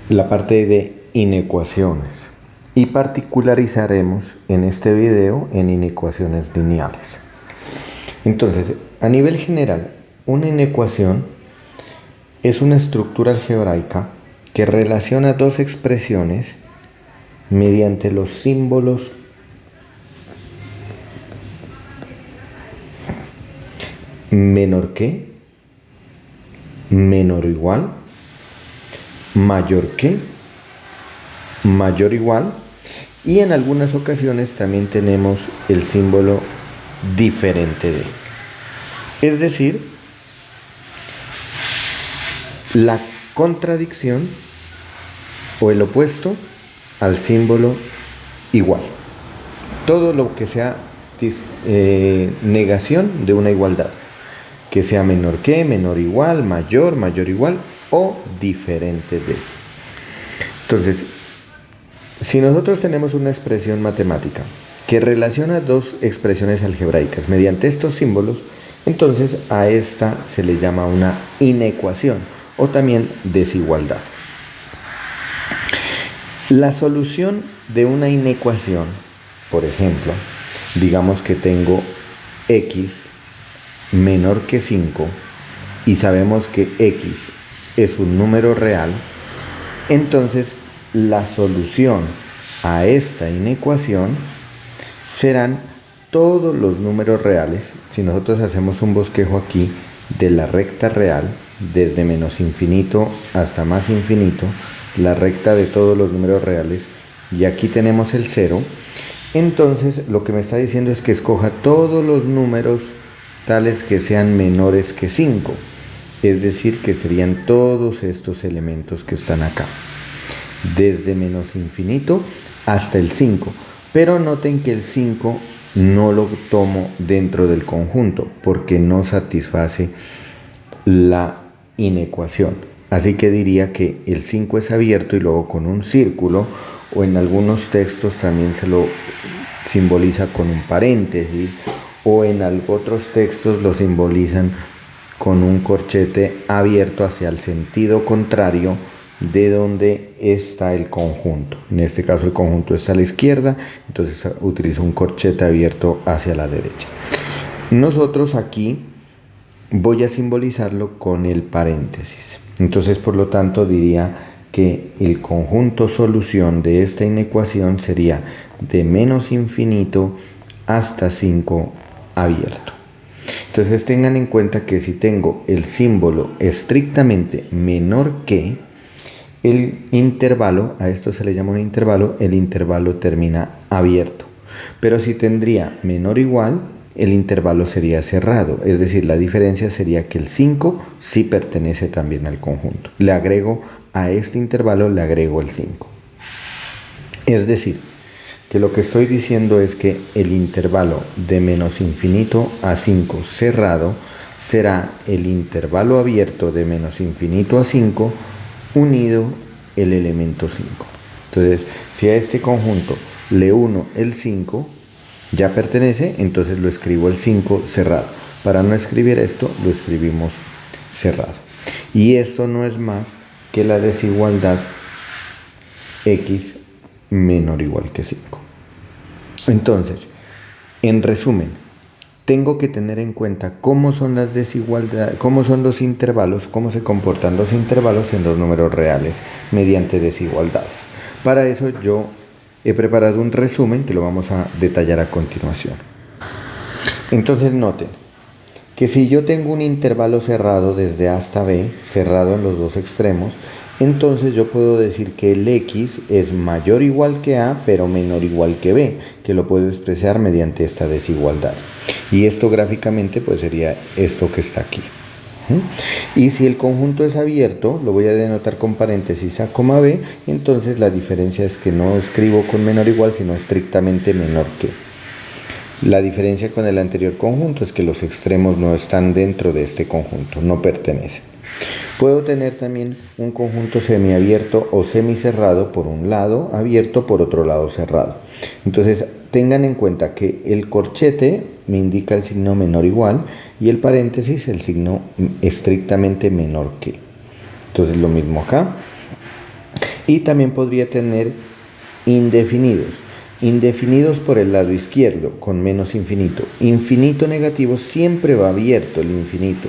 la parte de inecuaciones y particularizaremos en este video en inecuaciones lineales. Entonces, a nivel general, una inecuación es una estructura algebraica que relaciona dos expresiones mediante los símbolos menor que, menor o igual, mayor que, mayor o igual, y en algunas ocasiones también tenemos el símbolo diferente de. Es decir, la contradicción o el opuesto al símbolo igual. Todo lo que sea negación de una igualdad, que sea menor que, menor igual, mayor, mayor igual o diferente de. Entonces, si nosotros tenemos una expresión matemática que relaciona dos expresiones algebraicas mediante estos símbolos, entonces a esta se le llama una inecuación o también desigualdad. La solución de una inecuación, por ejemplo, digamos que tengo x menor que 5 y sabemos que x es un número real, entonces la solución a esta inecuación serán todos los números reales. Si nosotros hacemos un bosquejo aquí de la recta real, desde menos infinito hasta más infinito, la recta de todos los números reales, y aquí tenemos el 0, entonces lo que me está diciendo es que escoja todos los números tales que sean menores que 5, es decir, que serían todos estos elementos que están acá, desde menos infinito hasta el 5, pero noten que el 5 no lo tomo dentro del conjunto porque no satisface la inecuación. Así que diría que el 5 es abierto y luego con un círculo, o en algunos textos también se lo simboliza con un paréntesis, o en otros textos lo simbolizan con un corchete abierto hacia el sentido contrario de donde está el conjunto. En este caso el conjunto está a la izquierda, entonces utilizo un corchete abierto hacia la derecha. Nosotros aquí voy a simbolizarlo con el paréntesis. Entonces, por lo tanto, diría que el conjunto solución de esta inecuación sería de menos infinito hasta 5 abierto. Entonces tengan en cuenta que si tengo el símbolo estrictamente menor que, el intervalo, a esto se le llama un intervalo, el intervalo termina abierto. Pero si tendría menor o igual, el intervalo sería cerrado, es decir, la diferencia sería que el 5 sí pertenece también al conjunto. Le agrego a este intervalo, le agrego el 5. Es decir, que lo que estoy diciendo es que el intervalo de menos infinito a 5 cerrado será el intervalo abierto de menos infinito a 5 unido el elemento 5. Entonces, si a este conjunto le uno el 5, ya pertenece, entonces lo escribo el 5 cerrado. Para no escribir esto, lo escribimos cerrado. Y esto no es más que la desigualdad x menor o igual que 5. Entonces, en resumen, tengo que tener en cuenta cómo son las desigualdades, cómo son los intervalos, cómo se comportan los intervalos en los números reales mediante desigualdades. Para eso yo he preparado un resumen que lo vamos a detallar a continuación. Entonces noten que si yo tengo un intervalo cerrado desde A hasta B, cerrado en los dos extremos, entonces yo puedo decir que el x es mayor o igual que A, pero menor o igual que B, que lo puedo expresar mediante esta desigualdad. Y esto gráficamente pues sería esto que está aquí. Y si el conjunto es abierto, lo voy a denotar con paréntesis A, B, entonces la diferencia es que no escribo con menor o igual, sino estrictamente menor que. La diferencia con el anterior conjunto es que los extremos no están dentro de este conjunto, no pertenecen. Puedo tener también un conjunto semiabierto o semicerrado, por un lado abierto, por otro lado cerrado. Entonces tengan en cuenta que el corchete me indica el signo menor o igual y el paréntesis el signo estrictamente menor que. Entonces lo mismo acá. Y también podría tener indefinidos. Indefinidos por el lado izquierdo, con menos infinito. Infinito negativo siempre va abierto el infinito.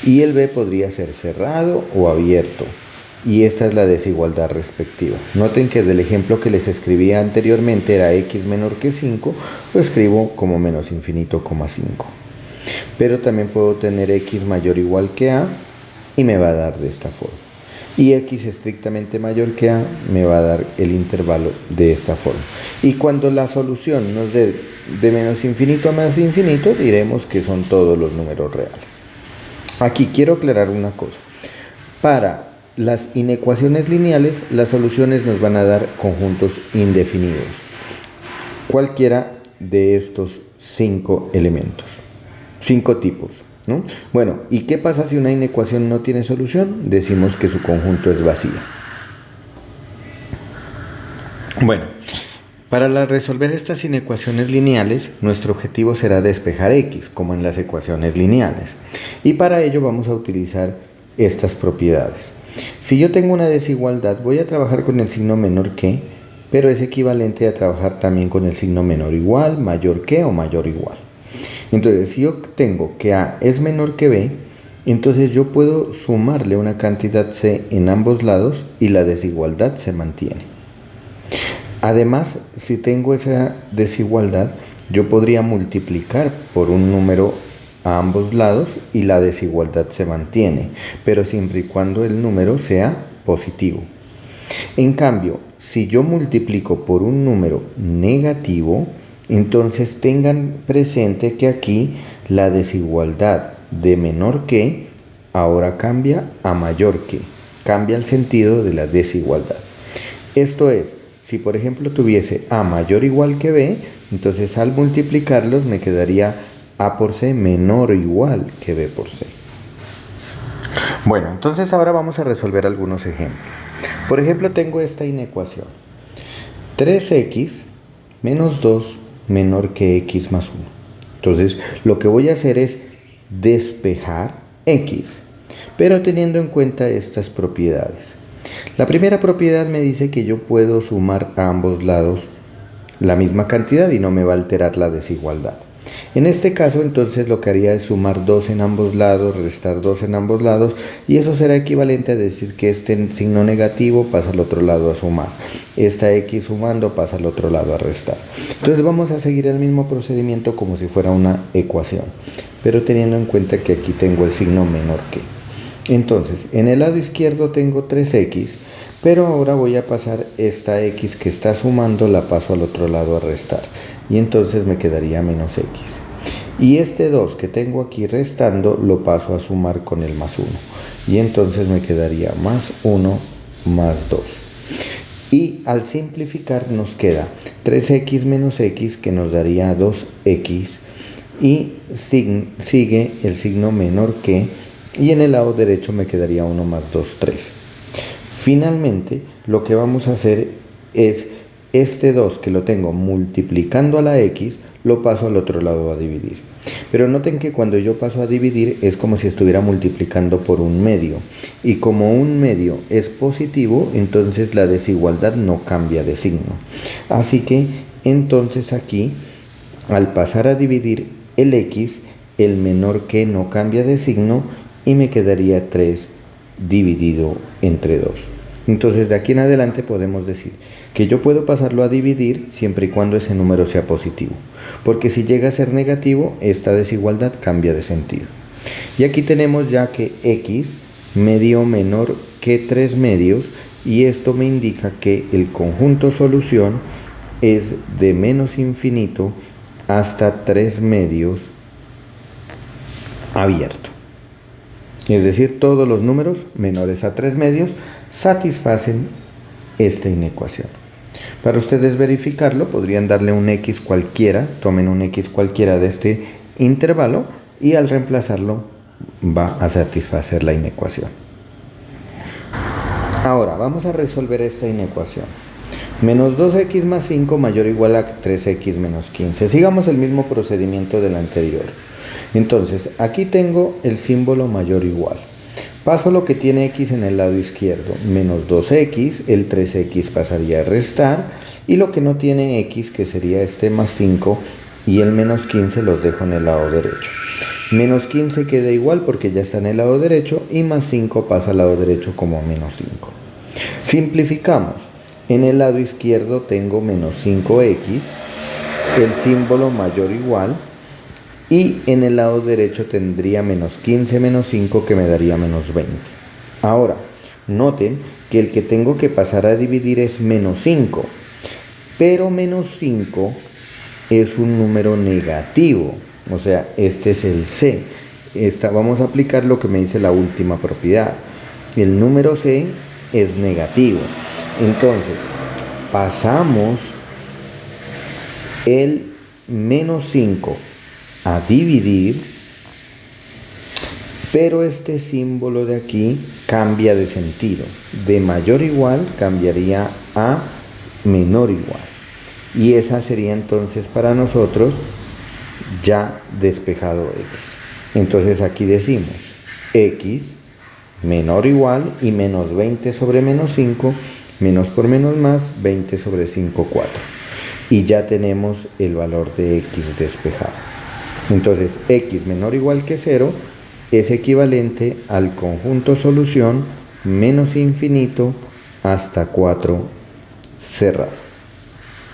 Y el b podría ser cerrado o abierto. Y esta es la desigualdad respectiva. Noten que del ejemplo que les escribía anteriormente era x menor que 5, lo escribo como menos infinito, 5. Pero también puedo tener x mayor o igual que a y me va a dar de esta forma. Y x estrictamente mayor que a me va a dar el intervalo de esta forma. Y cuando la solución nos dé de menos infinito a más infinito, diremos que son todos los números reales. Aquí quiero aclarar una cosa. Para las inecuaciones lineales, las soluciones nos van a dar conjuntos indefinidos. Cualquiera de estos 5 elementos, 5 tipos, ¿no? Bueno, ¿y qué pasa si una inecuación no tiene solución? Decimos que su conjunto es vacía. Bueno, para resolver estas inecuaciones lineales, nuestro objetivo será despejar x, como en las ecuaciones lineales. Y para ello vamos a utilizar estas propiedades. Si yo tengo una desigualdad, voy a trabajar con el signo menor que, pero es equivalente a trabajar también con el signo menor o igual, mayor que o mayor o igual. Entonces, si yo tengo que a es menor que b, entonces yo puedo sumarle una cantidad c en ambos lados y la desigualdad se mantiene. Además, si tengo esa desigualdad, yo podría multiplicar por un número a ambos lados y la desigualdad se mantiene, pero siempre y cuando el número sea positivo. En cambio, si yo multiplico por un número negativo, entonces tengan presente que aquí la desigualdad de menor que ahora cambia a mayor que, cambia el sentido de la desigualdad. Esto es, si por ejemplo tuviese a mayor o igual que b, entonces al multiplicarlos me quedaría a por c menor o igual que b por c. Bueno, entonces ahora vamos a resolver algunos ejemplos. Por ejemplo, tengo esta inecuación. 3x menos 2 menor que x más 1. Entonces, lo que voy a hacer es despejar x, pero teniendo en cuenta estas propiedades. La primera propiedad me dice que yo puedo sumar a ambos lados la misma cantidad y no me va a alterar la desigualdad. En este caso, entonces, lo que haría es sumar 2 en ambos lados, restar 2 en ambos lados, y eso será equivalente a decir que este signo negativo pasa al otro lado a sumar. Esta x sumando pasa al otro lado a restar. Entonces vamos a seguir el mismo procedimiento como si fuera una ecuación, pero teniendo en cuenta que aquí tengo el signo menor que. Entonces, en el lado izquierdo tengo 3x, pero ahora voy a pasar esta x que está sumando, la paso al otro lado a restar. Y entonces me quedaría menos x. Y este 2 que tengo aquí restando lo paso a sumar con el más 1. Y entonces me quedaría más 1 más 2. Y al simplificar nos queda 3x menos x que nos daría 2x. Y sigue el signo menor que. Y en el lado derecho me quedaría 1 más 2, 3. Finalmente lo que vamos a hacer es este 2 que lo tengo multiplicando a la x, lo paso al otro lado a dividir. Pero noten que cuando yo paso a dividir es como si estuviera multiplicando por un medio. Y como un medio es positivo, entonces la desigualdad no cambia de signo. Así que entonces aquí, al pasar a dividir el x, el menor que no cambia de signo y me quedaría 3 dividido entre 2. Entonces de aquí en adelante podemos decir que yo puedo pasarlo a dividir siempre y cuando ese número sea positivo, porque si llega a ser negativo, esta desigualdad cambia de sentido. Y aquí tenemos ya que x medio menor que 3 medios, y esto me indica que el conjunto solución es de menos infinito hasta 3 medios abierto. Es decir, todos los números menores a 3 medios satisfacen esta inecuación. Para ustedes verificarlo, podrían darle un x cualquiera, tomen un x cualquiera de este intervalo y al reemplazarlo va a satisfacer la inecuación. Ahora, vamos a resolver esta inecuación. Menos 2x más 5 mayor o igual a 3x menos 15. Sigamos el mismo procedimiento del anterior. Entonces, aquí tengo el símbolo mayor o igual. Paso lo que tiene x en el lado izquierdo, menos 2x, el 3x pasaría a restar, y lo que no tiene x, que sería este más 5, y el menos 15 los dejo en el lado derecho. Menos 15 queda igual porque ya está en el lado derecho, y más 5 pasa al lado derecho como menos 5. Simplificamos. En el lado izquierdo tengo menos 5x, el símbolo mayor o igual, y en el lado derecho tendría menos 15 menos 5, que me daría menos 20. Ahora, noten que el que tengo que pasar a dividir es menos 5, pero menos 5 es un número negativo, o sea, este es el C. Vamos a aplicar lo que me dice la última propiedad. El número C es negativo. Entonces, pasamos el menos 5 a dividir, pero este símbolo de aquí cambia de sentido. De mayor o igual cambiaría a menor o igual. Y esa sería entonces para nosotros ya despejado x. Entonces aquí decimos x menor o igual, y menos 20 sobre menos 5, menos por menos más, 20 sobre 5, 4. Y ya tenemos el valor de x despejado. Entonces x menor o igual que 0 es equivalente al conjunto solución menos infinito hasta 4 cerrado.